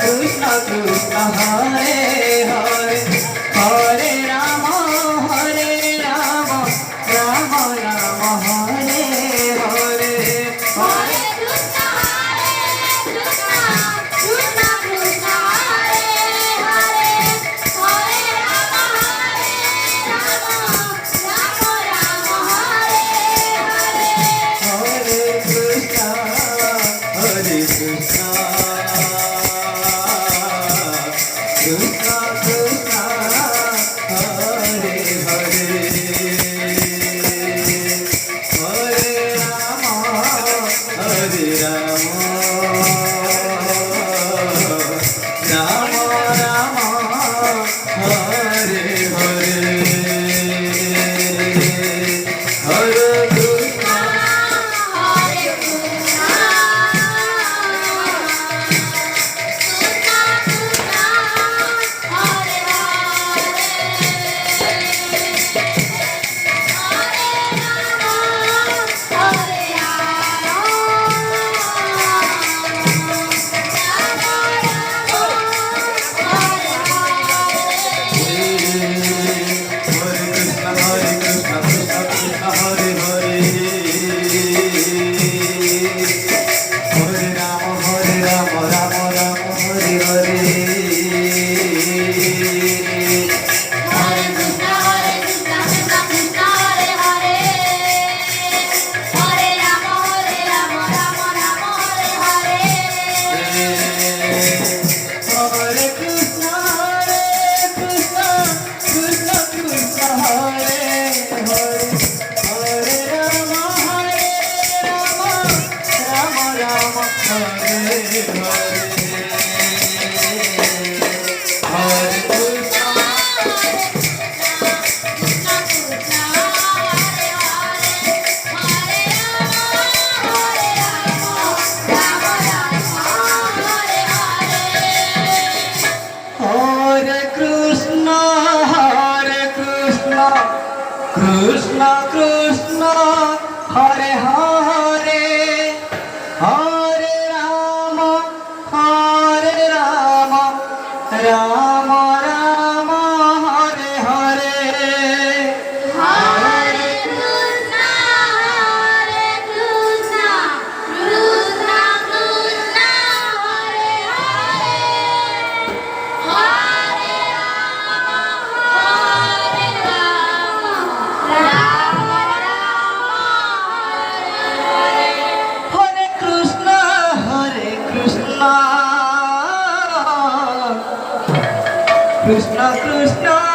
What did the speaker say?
Krishna Krishna Hare Hare Hare Rama Rama Rama Hare Hare Hare Krishna Krishna Hare Hare Hare Rama Rama Rama Hare Hare Hare Krishna Krishna Krishna Hare Hare Hare Rama Rama Rama Hare Hare Krishna Krishna Krishna